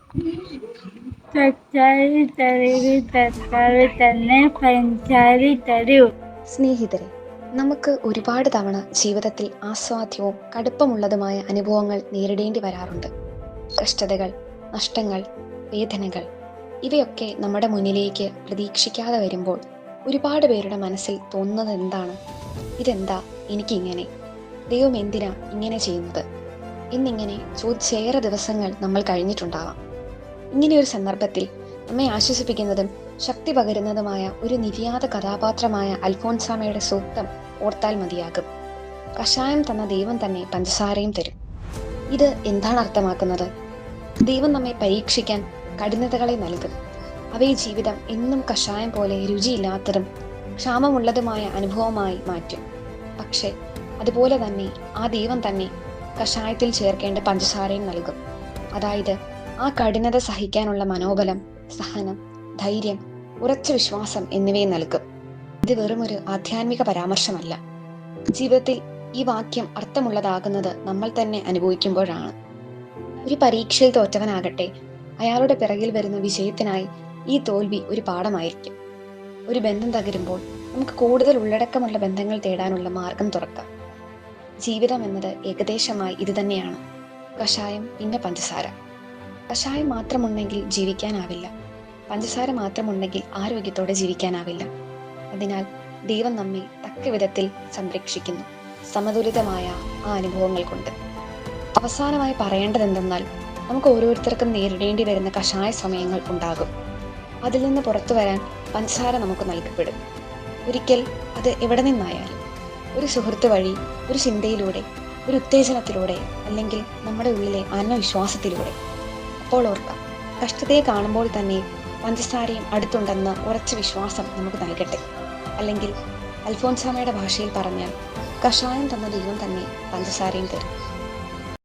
തക്കാളി തരുവി തക്കാളി തന്നെ പഞ്ചാരി തരൂ. സ്നേഹിതരെ, നമുക്ക് ഒരുപാട് തവണ ജീവിതത്തിൽ ആസ്വാദ്യവും കടുപ്പമുള്ളതുമായ അനുഭവങ്ങൾ നേരിടേണ്ടി വരാറുണ്ട്. കഷ്ടതകൾ, നഷ്ടങ്ങൾ, വേദനകൾ ഇവയൊക്കെ നമ്മുടെ മുന്നിലേക്ക് പ്രതീക്ഷിക്കാതെ വരുമ്പോൾ ഒരുപാട് പേരുടെ മനസ്സിൽ തോന്നുന്നത് എന്താണ്? ഇതെന്താ എനിക്കിങ്ങനെ? ദൈവം എന്തിനാ ഇങ്ങനെ ചെയ്യുന്നത് എന്നിങ്ങനെ ചോദിച്ചേറെ ദിവസങ്ങൾ നമ്മൾ കഴിഞ്ഞിട്ടുണ്ടാവാം. ഇങ്ങനെയൊരു സന്ദർഭത്തിൽ നമ്മെ ആശ്വസിപ്പിക്കുന്നതും ശക്തി പകരുന്നതുമായ ഒരു നിര്യാത കഥാപാത്രമായ അൽഫോൻസാമയുടെ സൂക്തം ഓർത്താൽ മതിയാകും. കഷായം തന്ന ദൈവം തന്നെ പഞ്ചസാരയും തരും. ഇത് എന്താണ് അർത്ഥമാക്കുന്നത്? ദൈവം നമ്മെ പരീക്ഷിക്കാൻ കഠിനതകളെ നൽകും. അവയെ ജീവിതം എന്നും കഷായം പോലെ രുചിയില്ലാത്തതും ക്ഷാമമുള്ളതുമായ അനുഭവമായി മാറ്റും. പക്ഷെ അതുപോലെ തന്നെ ആ ദൈവം തന്നെ കഷായത്തിൽ ചേർക്കേണ്ട പഞ്ചസാരയും നൽകും. അതായത് ആ കഠിനത സഹിക്കാനുള്ള മനോബലം, സഹനം, ധൈര്യം, ഉറച്ച വിശ്വാസം എന്നിവയെ നൽകും. ഇത് വെറുമൊരു ആധ്യാത്മിക പരാമർശമല്ല. ജീവിതത്തിൽ ഈ വാക്യം അർത്ഥമുള്ളതാകുന്നത് നമ്മൾ തന്നെ അനുഭവിക്കുമ്പോഴാണ്. ഒരു പരീക്ഷയിൽ തോറ്റവനാകട്ടെ, അയാളുടെ പിറകിൽ വരുന്ന വിജയത്തിനായി ഈ തോൽവി ഒരു പാഠമായിരിക്കും. ഒരു ബന്ധം തകരുമ്പോൾ നമുക്ക് കൂടുതൽ ഉള്ളടക്കമുള്ള ബന്ധങ്ങൾ തേടാനുള്ള മാർഗം തുറക്കാം. ജീവിതം എന്നത് ഏകദേശമായി ഇത് തന്നെയാണ്. കഷായം പിന്നെ പഞ്ചസാര. കഷായം മാത്രമുണ്ടെങ്കിൽ ജീവിക്കാനാവില്ല. പഞ്ചസാര മാത്രമുണ്ടെങ്കിൽ ആരോഗ്യത്തോടെ ജീവിക്കാനാവില്ല. അതിനാൽ ദൈവം നമ്മെ തക്ക വിധത്തിൽ സംരക്ഷിക്കുന്നു, സമതുലിതമായ ആ അനുഭവങ്ങൾ കൊണ്ട്. അവസാനമായി പറയേണ്ടത് എന്തെന്നാൽ, നമുക്ക് ഓരോരുത്തർക്കും നേരിടേണ്ടി വരുന്ന കഷായ സമയങ്ങൾ ഉണ്ടാകും. അതിൽ നിന്ന് പുറത്തു വരാൻ പഞ്ചസാര നമുക്ക് നൽകപ്പെടും. ഒരിക്കൽ അത് എവിടെ നിന്നായാലും, ഒരു സുഹൃത്ത് വഴി, ഒരു ചിന്തയിലൂടെ, ഒരു ഉത്തേജനത്തിലൂടെ, അല്ലെങ്കിൽ നമ്മുടെ ഉള്ളിലെ ആത്മവിശ്വാസത്തിലൂടെ. അപ്പോൾ ഓർക്കാം, കഷ്ടതയെ കാണുമ്പോൾ തന്നെ പഞ്ചസാരയും അടുത്തുണ്ടെന്ന ഉറച്ച വിശ്വാസം നമുക്ക് നൽകട്ടെ. അല്ലെങ്കിൽ അൽഫോൻസാമയുടെ ഭാഷയിൽ പറഞ്ഞാൽ, കഷായം തന്ന ദൈവം തന്നെ പഞ്ചസാരയും തരും.